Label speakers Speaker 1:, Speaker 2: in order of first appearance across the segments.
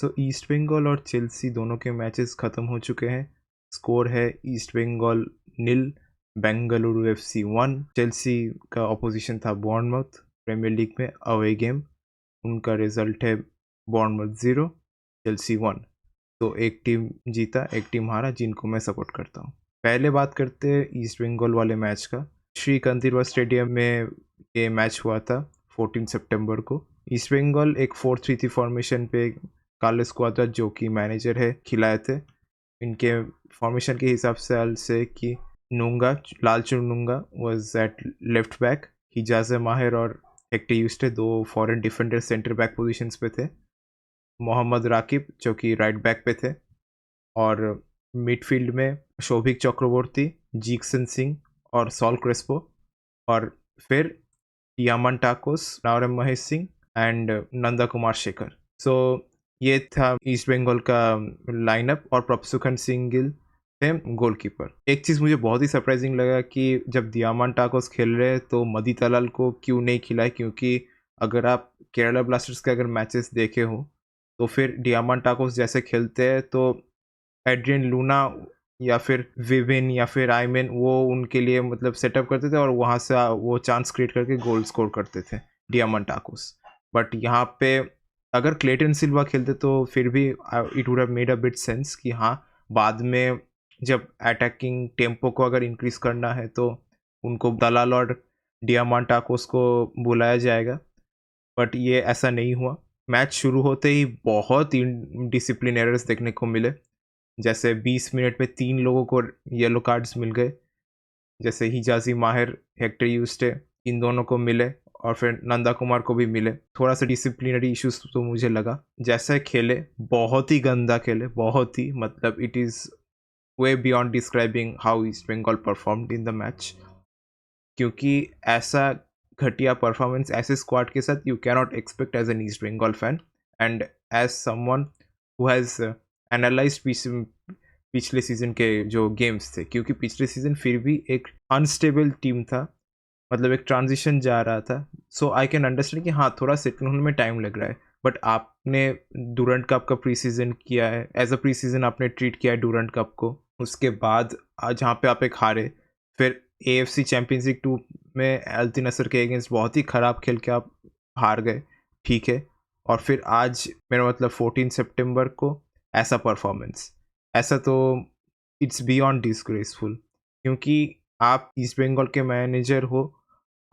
Speaker 1: तो ईस्ट बंगाल और चेल्सी दोनों के मैचेस ख़त्म हो चुके हैं। स्कोर है East Bengal 0, Bengaluru FC 1। Chelsea का ऑपोजिशन था बॉर्नमथ, प्रीमियर लीग में अवे गेम। उनका रिजल्ट है बॉर्नमथ 0, चेल्सी 1। तो एक टीम जीता, एक टीम हारा, जिनको मैं सपोर्ट करता हूँ। पहले बात करते हैं ईस्ट बंगाल वाले मैच का। श्री कंदीरवा स्टेडियम में ये मैच हुआ था 14 सितंबर को। ईस्ट बंगाल एक 4-3-3 फॉर्मेशन पे कार्लोस क्वाद्रा, जो कि मैनेजर है, खिलाए थे। इनके फॉर्मेशन के हिसाब से कि नुंगा, लालचुन नुंगा वाज एट लेफ्ट बैक, हिजाज माहिर और हेक्टर यूस्टे दो foreign defender centre back positions पे थे। मोहम्मद राकिब जो कि राइट बैक पे थे, और मिडफील्ड में शोभिक चक्रवर्ती, जीक्सन सिंह और सॉल क्रेस्पो, और फिर यामन टाकोस, नावरम महेश सिंह एंड नंदा कुमार शेखर। सो ये था ईस्ट बंगाल का लाइनअप, और प्रभसुखन सिंह गिल थे गोलकीपर। एक चीज़ मुझे बहुत ही सरप्राइजिंग लगा कि जब दियामान टाकोस खेल रहे तो मदी तलाल को क्यों नहीं खिलाए, क्योंकि अगर आप केरला ब्लास्टर्स के अगर मैचेस देखे हो तो फिर डियामान टाकोस जैसे खेलते हैं तो एड्रियन लूना या फिर विविन या फिर आईमेन वो उनके लिए मतलब सेटअप करते थे, और वहाँ से वो चांस क्रिएट करके गोल स्कोर करते थे डियामांटाकोस। बट यहाँ पे अगर क्लेटन सिल्वा खेलते तो फिर भी it would have made a bit sense कि हाँ, बाद में जब अटैकिंग टेम्पो को अगर इंक्रीज करना है तो उनको दलाल और डियामांटाकोस को बुलाया जाएगा। बट ये ऐसा नहीं हुआ। मैच शुरू होते ही बहुत डिसिप्लिन एरर्स देखने को मिले। जैसे 20 मिनट में 3 लोगों को येलो कार्ड्स मिल गए, जैसे हिजाजी माहिर, हेक्टर यूस्टे, इन दोनों को मिले, और फिर नंदा कुमार को भी मिले। थोड़ा सा डिसिप्लिनरी इश्यूज तो मुझे लगा। जैसे खेले, बहुत ही गंदा खेले, बहुत ही, मतलब it is way beyond describing how East Bengal performed in the match. क्योंकि ऐसा घटिया परफॉर्मेंस ऐसे स्क्वाड के साथ you cannot expect as an East Bengal fan, and as someone who has analysed पिछले सीजन के जो गेम्स थे, क्योंकि पिछले सीजन फिर भी एक अनस्टेबल टीम था, मतलब एक ट्रांजिशन जा रहा था। सो आई कैन अंडरस्टैंड कि हाँ, थोड़ा सेटल होने में टाइम लग रहा है। बट आपने डूरंट कप का प्री सीजन किया है, एज अ प्री सीजन आपने ट्रीट किया है डूरंट कप को। उसके बाद जहाँ पे आप एक हारे, फिर AFC चैम्पियंस लीग 2 में एल्तिन नसर के अगेंस्ट बहुत ही ख़राब खेल के आप हार गए, ठीक है। और फिर आज मेरा मतलब 14 सितंबर को ऐसा परफॉर्मेंस, ऐसा तो इट्स बियॉन्ड डिसग्रेसफुल। क्योंकि आप ईस्ट बंगाल के मैनेजर हो,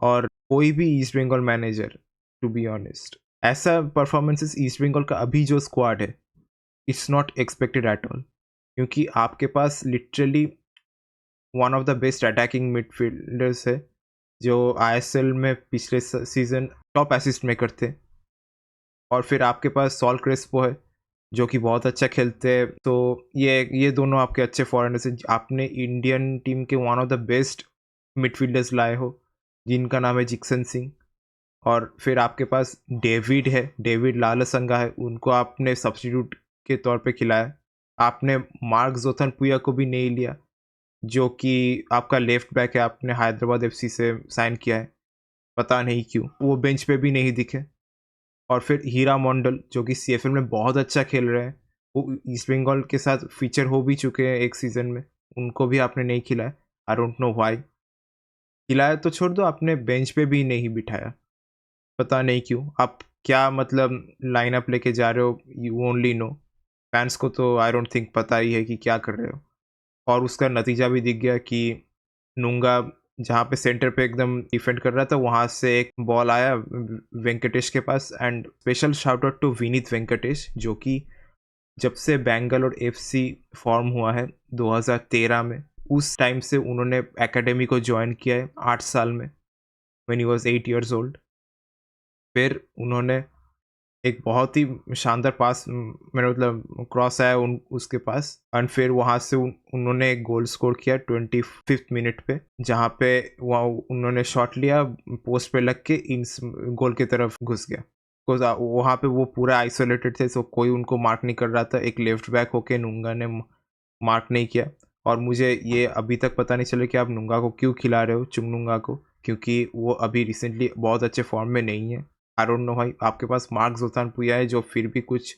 Speaker 1: और कोई भी east Bengal manager, to be honest, ऐसा परफॉर्मेंसेस ईस्ट बंगाल का अभी जो स्क्वाड है, it's not expected at all. क्योंकि आपके पास literally one of the best attacking midfielders है, जो ISL में पिछले सीजन टॉप असिस्ट मेकर थे। और फिर आपके पास सॉल क्रेस्पो है, जो कि बहुत अच्छा खेलते हैं। तो ये दोनों आपके अच्छे फॉरेनर्स हैं। आपने इंडियन टीम के one of the best midfielders लाए हो, जिनका नाम है जिक्सन सिंह। और फिर आपके पास डेविड है, डेविड लालसंगा है, उनको आपने सब्स्टिट्यूट के तौर पे खिलाया। आपने मार्क जोथन पुया को भी नहीं लिया, जो कि आपका लेफ्ट बैक है, आपने हैदराबाद FC से साइन किया है, पता नहीं क्यों वो बेंच पे भी नहीं दिखे। और फिर हीरा मंडल, जो कि CFL में बहुत अच्छा खेल रहे हैं, वो ईस्ट बंगाल के साथ फीचर हो भी चुके हैं एक सीज़न में, उनको भी आपने नहीं खिलाया। आई डोंट नो व्हाई। खिलाया तो छोड़ दो, आपने बेंच पे भी नहीं बिठाया, पता नहीं क्यों। आप क्या मतलब लाइनअप लेके जा रहे हो, यू ओनली नो। फैंस को तो आई डोंट थिंक पता ही है कि क्या कर रहे हो। और उसका नतीजा भी दिख गया कि नुंगा जहाँ पे सेंटर पे एकदम डिफेंड कर रहा था, वहाँ से एक बॉल आया वेंकटेश के पास। And special shout out to Vineet Venkatesh, जो कि जब से बैंगलोर FC फॉर्म हुआ है 2013 में, उस टाइम से उन्होंने एकेडमी को ज्वाइन किया है 8 साल में, when he was 8 years old. फिर उन्होंने एक बहुत ही शानदार पास, मेरा मतलब क्रॉस आया उसके पास, एंड फिर वहाँ से उन्होंने एक गोल स्कोर किया 25th मिनट पे, जहाँ पे वहाँ उन्होंने शॉट लिया, पोस्ट पे लग के इन गोल की तरफ घुस गया। बिकॉज वहाँ पे वो पूरा आइसोलेटेड थे, सो कोई उनको मार्क नहीं कर रहा था। एक लेफ्ट बैक होके नुंगा ने मार्क नहीं किया। और मुझे ये अभी तक पता नहीं चला कि आप नुंगा को क्यों खिला रहे हो, चुंगनुंगा को, क्योंकि वो अभी रिसेंटली बहुत अच्छे फॉर्म में नहीं है। आई डोंट नो भाई, आपके पास मार्क जोतान पुया है, जो फिर भी कुछ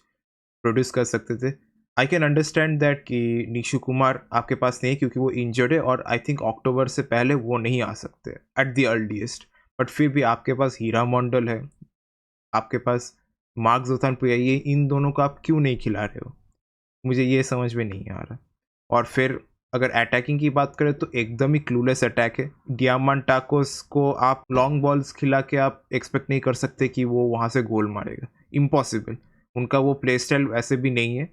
Speaker 1: प्रोड्यूस कर सकते थे। आई कैन अंडरस्टैंड दैट कि निशु कुमार आपके पास नहीं है क्योंकि वो इंजर्ड है और आई थिंक अक्टूबर से पहले वो नहीं आ सकते एट द अर्लीस्ट। बट फिर भी आपके पास हीरा मंडल है, आपके पास मार्क जोथान पुजाई, इन दोनों को आप क्यों नहीं खिला रहे हो? मुझे ये समझ में नहीं आ रहा। और फिर अगर अटैकिंग की बात करें तो एकदम ही क्लूलेस अटैक है। डियामांटाकोस को आप लॉन्ग बॉल्स खिला के आप एक्सपेक्ट नहीं कर सकते कि वो वहाँ से गोल मारेगा, इम्पॉसिबल। उनका वो प्ले स्टाइल वैसे भी नहीं है।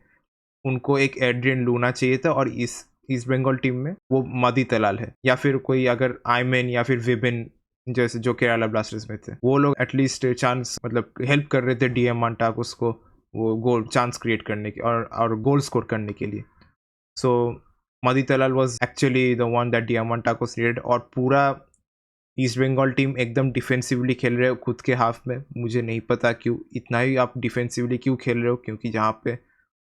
Speaker 1: उनको एक एड्रियन लूना चाहिए था और इस ईस्ट बंगाल टीम में वो मदी तलाल है, या फिर कोई अगर आयमन या फिर विबिन जैसे जो केरला ब्लास्टर्स में थे, वो लोग एटलीस्ट चांस मतलब हेल्प कर रहे थे डियामांटाकोस को वो गोल चांस क्रिएट करने के और गोल स्कोर करने के लिए। So Madih Talal was actually the one that Diamantakos needed. और पूरा ईस्ट बंगाल टीम एकदम डिफेंसिवली खेल रहे हो खुद के हाफ में। मुझे नहीं पता क्यों इतना ही आप डिफेंसिवली क्यों खेल रहे हो, क्योंकि जहाँ पे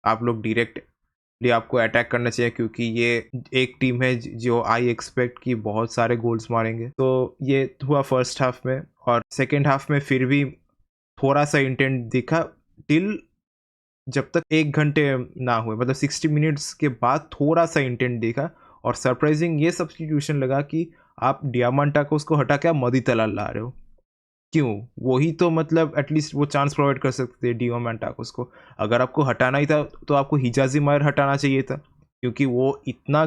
Speaker 1: आप लोग डायरेक्टली आपको अटैक करना चाहिए, क्योंकि ये एक टीम है जो आई एक्सपेक्ट कि बहुत सारे गोल्स मारेंगे। तो ये हुआ फर्स्ट हाफ में। और सेकेंड हाफ में फिर भी थोड़ा सा इंटेंट दिखा टिल जब तक 1 घंटे ना हुए, मतलब 60 मिनट्स के बाद थोड़ा सा इंटेंट दिखा। और सरप्राइजिंग ये सब्स्टिट्यूशन लगा कि आप डियामांटाकोस को हटा के आप मदी तलाल ला रहे हो। क्यों? वही तो मतलब एटलीस्ट वो चांस प्रोवाइड कर सकते थे डियामांटाकोस को। अगर आपको हटाना ही था तो आपको हिजाजी मायर हटाना चाहिए था, क्योंकि वो इतना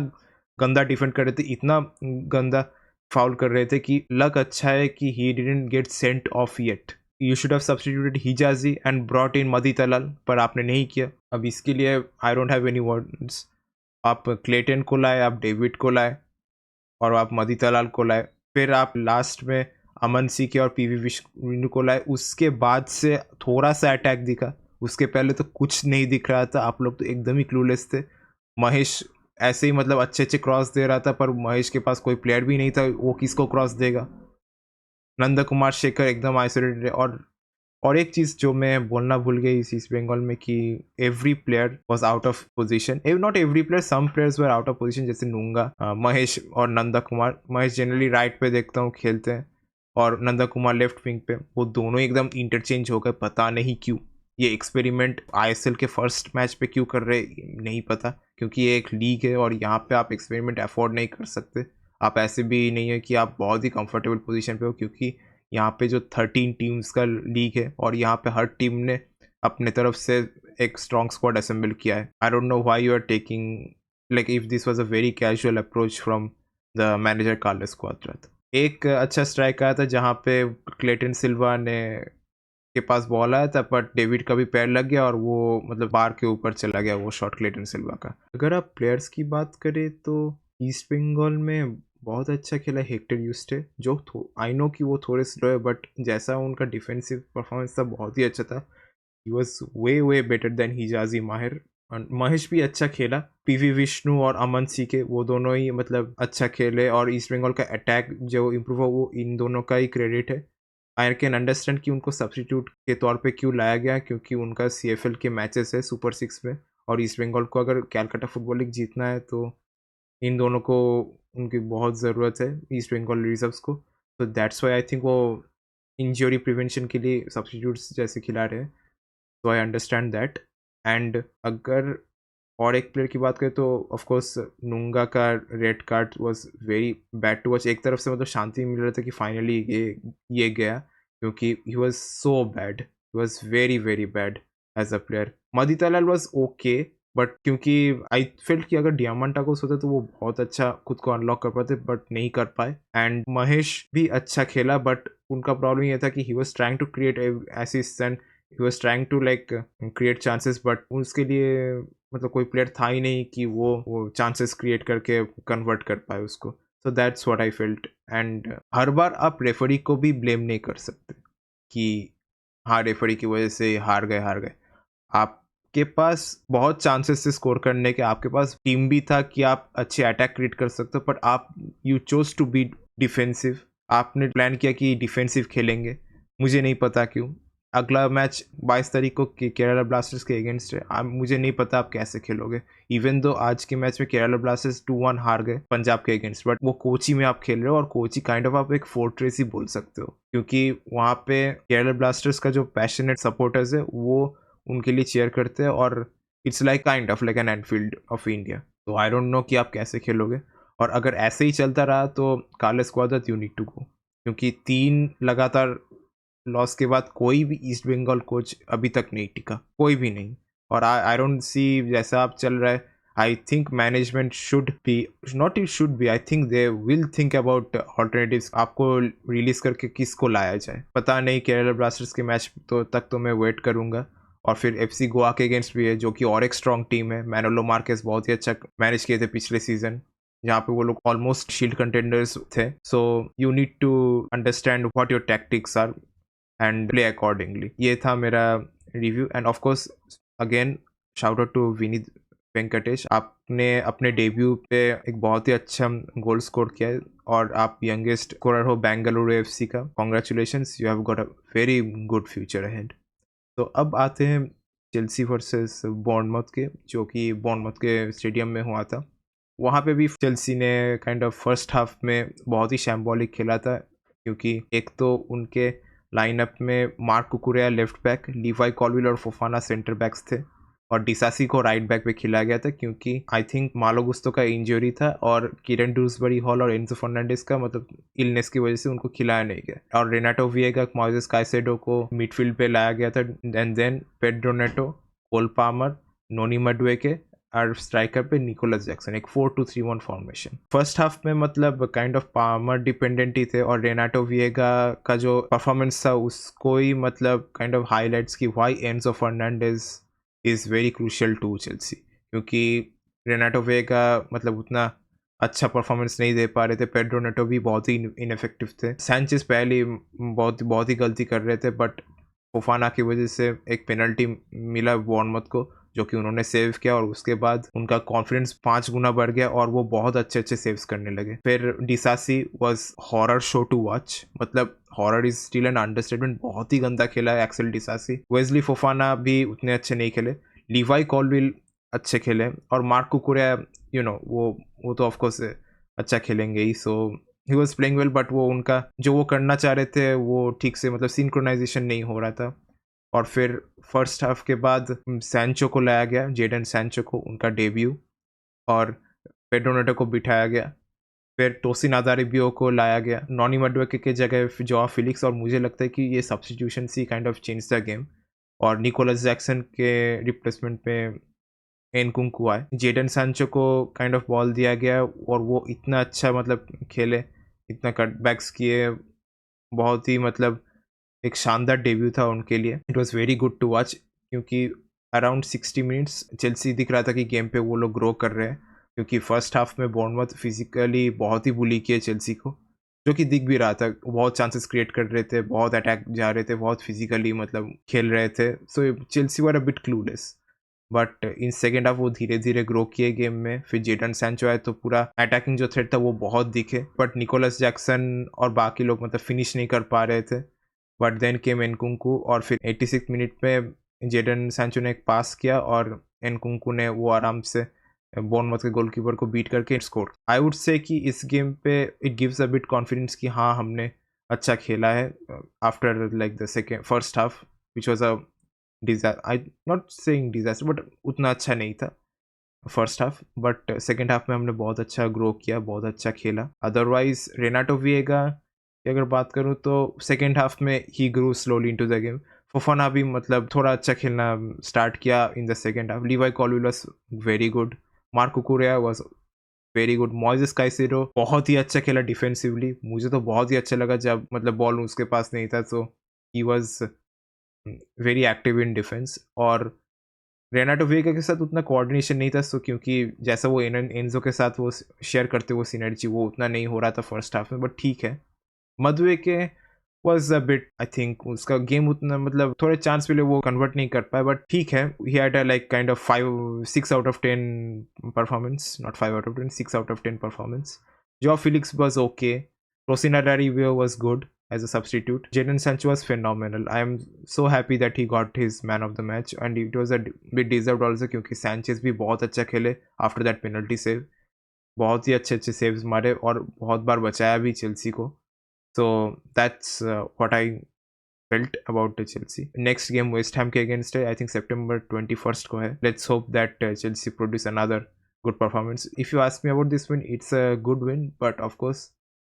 Speaker 1: गंदा डिफेंड कर रहे थे, इतना गंदा फाउल कर रहे थे कि लक अच्छा है कि he didn't get sent off yet. You should have substituted Hijazi and brought in Madih Talal, पर आपने नहीं किया। अब इसके लिए I don't have any words. आप क्लेटन को लाए, आप डेविड को लाए और आप मदी तलाल को लाए, फिर आप लास्ट में अमन सिंह के और पीवी विष्णु को लाए। उसके बाद से थोड़ा सा अटैक दिखा, उसके पहले तो कुछ नहीं दिख रहा था। आप लोग तो एकदम ही क्लूलेस थे। महेश ऐसे ही मतलब अच्छे अच्छे क्रॉस दे रहा था, पर महेश के पास कोई प्लेयर भी नहीं था, वो किसको क्रॉस देगा? नंद कुमार शेखर एकदम आइसोलेटेड है। और एक चीज़ जो मैं बोलना भूल गई इस ईस्ट बंगाल में कि every player was out of position. Not every player, some players were out of position, जैसे नूंगा, महेश और नंदा कुमार। महेश जनरली राइट पे देखता हूँ खेलते हैं और नंदा कुमार लेफ्ट विंग पे। वो दोनों एकदम इंटरचेंज हो गए, पता नहीं क्यों। ये एक्सपेरिमेंट आईएसएल के फर्स्ट मैच पे क्यों कर रहे नहीं पता, क्योंकि ये एक लीग है और यहाँ पे आप एक्सपेरिमेंट अफोर्ड नहीं कर सकते। आप ऐसे भी नहीं है कि आप बहुत ही कंफर्टेबल पोजीशन पे हो, क्योंकि यहाँ पे जो 13 टीम्स का लीग है और यहाँ पे हर टीम ने अपने तरफ से एक स्ट्रॉन्ग स्क्वाड असेंबल किया है। I don't know why you are taking like if this was a very casual approach from the manager Carlos Cuadrat. एक अच्छा स्ट्राइक आया था जहाँ पे क्लेटन सिल्वा ने के पास बॉल आया था, बट डेविड का भी पैर लग गया और वो मतलब बार के ऊपर चला गया वो शॉट क्लेटन सिल्वा का। अगर आप प्लेयर्स की बात करें तो ईस्ट बंगाल में बहुत अच्छा खेला हेक्टर यूस्टे, जो आई नो कि वो थोड़े स्लो है, बट जैसा उनका डिफेंसिव परफॉर्मेंस था बहुत ही अच्छा था। He was way better than Hijazi Maher. Mahesh भी अच्छा खेला। पीवी विष्णु और अमन सिंह के वो दोनों ही मतलब अच्छा खेले और ईस्ट बंगाल का अटैक जो इम्प्रूव हुआ वो इन दोनों का ही क्रेडिट है। आई कैन अंडरस्टैंड कि उनको सब्स्टिट्यूट के तौर पे क्यों लाया गया, क्योंकि उनका CFL के मैचेस है सुपर 6 में और ईस्ट बंगाल को अगर कैलकाटा फुटबॉल लीग जीतना है तो इन दोनों को उनकी बहुत ज़रूरत है, ईस्ट बंगाल रिजर्व्स को। तो दैट्स वाई आई थिंक वो इंजरी प्रिवेंशन के लिए सब्स्टिट्यूट्स जैसे खिला रहे हैं। तो आई अंडरस्टैंड दैट। एंड अगर और एक प्लेयर की बात करें तो ऑफ कोर्स नूंगा का red card was very bad to watch. एक तरफ से मतलब शांति मिल रहा था कि फाइनली ये गया, क्योंकि he was so bad, he was very very bad as a player. Madih Talal was okay, but क्योंकि आई फेल्ट कि अगर डियामांटाकोस होता तो वो बहुत अच्छा खुद को अनलॉक कर पाते, बट नहीं कर पाए। एंड महेश भी अच्छा खेला, बट उनका प्रॉब्लम ये था कि he was trying to create assist and he was trying to like create chances, but उसके लिए मतलब कोई प्लेयर था ही नहीं कि वो चांसेस क्रिएट करके कन्वर्ट कर पाए उसको। So that's what I felt. And हर बार आप रेफरी को भी ब्लेम नहीं कर सकते कि हाँ रेफरी की वजह से हार गए। आपके पास बहुत चांसेस थे स्कोर करने के, आपके पास टीम भी था कि आप अच्छे अटैक क्रिएट कर सकते हो, बट आप you chose to be defensive. आपने प्लान किया कि डिफेंसिव खेलेंगे, मुझे नहीं पता क्यों। अगला मैच 22 तारीख को केरला ब्लास्टर्स के अगेंस्ट है, मुझे नहीं पता आप कैसे खेलोगे। इवन दो आज के मैच में केरला ब्लास्टर्स 2-1 हार गए पंजाब के अगेंस्ट, बट वो कोची में आप खेल रहे हो और कोची काइंड ऑफ आप एक फोर्ट्रेस ही बोल सकते हो, क्योंकि वहाँ पे केरला ब्लास्टर्स का जो पैशनेट सपोर्टर्स है वो उनके लिए चेयर करते हैं और it's like kind of like an Enfield of India. तो आई डोंट नो कि आप कैसे खेलोगे, और अगर ऐसे ही चलता रहा तो Carlos Cuadrat you need to go, क्योंकि 3 लगातार लॉस के बाद कोई भी ईस्ट बंगाल कोच अभी तक नहीं टिका, कोई भी नहीं। और आई डोंट सी जैसा आप चल रहा है, I think management should be, not it should be, I think they will think about alternatives, आपको रिलीज करके किसको लाया जाए। पता नहीं, केरला ब्लास्टर्स के मैच तो मैं वेट करूंगा। और फिर एफसी गोवा के अगेंस्ट भी है, जो कि और एक स्ट्रॉन्ग टीम है। मैनोलो मार्केस बहुत ही अच्छा मैनेज किए थे पिछले सीजन, जहाँ पे वो लोग ऑलमोस्ट शील्ड कंटेंडर्स थे। So you need to understand what your tactics are and play accordingly. ये था मेरा review, and of course again shout out to Vineet Venkatesh, आपने अपने डेब्यू पे एक बहुत ही अच्छा गोल स्कोर किया है, और आप यंगेस्ट स्कोरर हो बेंगलुरु एफसी का। Congratulations, you have got a very good future ahead. तो अब आते हैं चेल्सी वर्सेस बॉर्नमथ के, जो कि बॉर्नमथ के स्टेडियम में हुआ था। वहाँ पे भी चेल्सी ने काइंड ऑफ फर्स्ट हाफ में बहुत ही शैम्बॉलिक खेला था, क्योंकि एक तो उनके लाइनअप में मार्क कुकुरेया लेफ्ट बैक, लीवाई कॉलविल और फोफाना सेंटर बैक्स थे, और डिसासी को राइट बैक पे खिलाया गया था, क्योंकि आई थिंक मालो गुस्तो का इंजरी था, और किरन ड्यूसबरी हॉल और एंजो फर्नांडिस का मतलब इलनेस की वजह से उनको खिलाया नहीं गया। और रेनाटो विएगा, मोइसेस काइसेडो को मिडफील्ड पे लाया गया था, and then Pedro Neto, Cole Palmer, Noni Madueke, और स्ट्राइकर पे निकोलस जैक्सन, एक 4-2-3-1 फॉर्मेशन। फर्स्ट हाफ में मतलब काइंड ऑफ पामर डिपेंडेंट ही थे, और रेनाटो विएगा का जो परफॉर्मेंस था उसको ही मतलब काइंड ऑफ हाईलाइट्स की why Enzo Fernandez is very crucial to Chelsea, क्योंकि रेनाटो विएगा मतलब उतना अच्छा परफॉर्मेंस नहीं दे पा रहे थे। पेड्रो नेटो भी बहुत ही इनफेक्टिव थे। सैंचेज पहले बहुत ही गलती कर रहे थे, बट फोफाना की वजह से एक पेनल्टी मिला बॉर्नमथ को, जो कि उन्होंने सेव किया, और उसके बाद उनका कॉन्फिडेंस 5 गुना बढ़ गया और वो बहुत अच्छे सेव्स करने लगे। फिर Disasi was horror show to watch, मतलब horror is still an understatement, बहुत ही गंदा खेला है एक्सेल डिसासी। वेस्ली फोफाना भी उतने अच्छे नहीं खेले, लीवाई कॉलविल अच्छे खेले, और मार्क कुकुरेया वो तो ऑफकोर्स अच्छा खेलेंगे ही। So he was playing well, but वो उनका जो वो करना चाह रहे थे वो ठीक से मतलब सिंक्रोनाइजेशन नहीं हो रहा था। और फिर फर्स्ट हाफ के बाद सैंचो को लाया गया, जेडन सैंचो को, उनका डेब्यू, और पेड्रो नेटो को बिठाया गया। फिर टोसिन अदारिबियो को लाया गया नॉनी मडुएके के जगह जोआ फिलिक्स, और मुझे लगता है कि ये सब्स्टिट्यूशन सी kind of change the game. और निकोलस जैक्सन के रिप्लेसमेंट पे एनकुंकू आए। जेडन सैंचो को काइंड ऑफ बॉल दिया गया, और वो इतना अच्छा मतलब खेले, इतना कटबैक्स किए, बहुत ही मतलब एक शानदार डेब्यू था उनके लिए। It was very good to watch, क्योंकि अराउंड 60 मिनट्स चेल्सी दिख रहा था कि गेम पे वो लोग ग्रो कर रहे हैं, क्योंकि फर्स्ट हाफ में बॉर्नमथ फिजिकली बहुत ही बुली किए चेल्सी को, जो कि दिख भी रहा था। बहुत चांसेस क्रिएट कर रहे थे, बहुत अटैक जा रहे थे, बहुत फिजिकली मतलब खेल रहे थे। So Chelsea were a bit clueless, but in second half वो धीरे धीरे ग्रो किए गेम में। फिर जेडन सैंचो आए तो पूरा अटैकिंग जो थ्रेट था वो बहुत दिखे, बट निकोलस जैक्सन और बाकी लोग मतलब फिनिश नहीं कर पा रहे थे। बट देन केम एनकुंकू, और फिर 86 मिनट में जेडन सैंचो ने एक पास किया, और एनकुंकू ने वो आराम से बॉर्नमथ के गोलकीपर को बीट करके स्कोर। आई वुड से कि इस गेम पे it gives a bit confidence कि हाँ, हमने अच्छा खेला है after like the second first half which was a disaster. I not saying disaster, but उतना अच्छा नहीं था first half, but second half में हमने बहुत अच्छा ग्रो किया, बहुत अच्छा खेला। अदरवाइज रेनाटो विएगा की अगर बात करूँ तो सेकेंड हाफ में he grow slowly into the game. Fofana भी मतलब थोड़ा अच्छा खेलना स्टार्ट किया in the second half. Levi Colwill was very good, Marc Cucurella was very good, Moises Caicedo बहुत ही अच्छा खेला डिफेंसिवली। मुझे तो बहुत ही अच्छा लगा जब मतलब बॉल उसके पास नहीं था, तो ही was very active in defence. और रेनाटो वेगा के साथ उतना कोऑर्डिनेशन नहीं था, सो क्योंकि जैसा वो एनजो के साथ वो शेयर करते वो सिनर्जी वो उतना नहीं हो रहा था फर्स्ट हाफ में, बट ठीक है। Madueke was a bit, I think उसका गेम उतना मतलब थोड़े चांस मिले वो कन्वर्ट नहीं कर पाया, बट ठीक है। He had a like kind of 6 out of 10 performance, not 5 out of 10, 6 out of 10 performance. जो फिलिक्स वाज ओके, रोसिना डारिवियो was good as a substitute. Jadon Sancho was phenomenal. I am so happy that he got his man of the match, and it was a bit deserved also, क्योंकि Sanchez भी बहुत अच्छा खेले after that penalty save. बहुत ही अच्छे saves मारे, और बहुत बार बचाया भी चेल्सी को। सो that's what I felt about the Chelsea. Next game West Ham के against है, I think September 21st को है. Let's hope that Chelsea produce another good performance. If you ask me about this win, it's a good win, but of course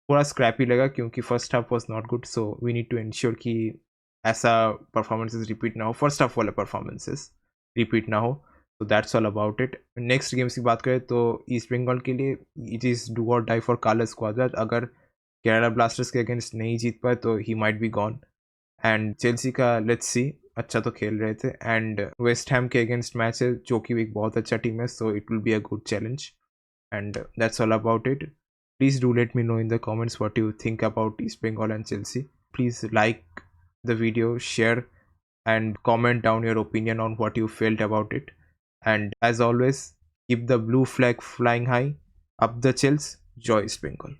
Speaker 1: थोड़ा scrappy लगा क्योंकि first half was not good, so we need to ensure कि ऐसा performances repeat ना हो, first half वाला performances repeat ना हो. So that's all about it. Next games की बात करें तो ईस्ट बंगाल के लिए it is do or die for Carlos Quadrat. अगर केरला ब्लास्टर्स के अगेंस्ट नहीं जीत पाए तो he might be gone. And Chelsea का लेट्स सी, अच्छा तो खेल रहे थे. एंड वेस्ट हैम के अगेंस्ट मैच है जो कि एक बहुत अच्छा टीम है, so it will be a good challenge. And that's all about it. Please do let me know in the comments what you think about East Bengal and Chelsea. Please like the video, share and comment down your opinion on what you felt about it. And as always, keep the blue flag flying high. Up the Chels, Joy East Bengal.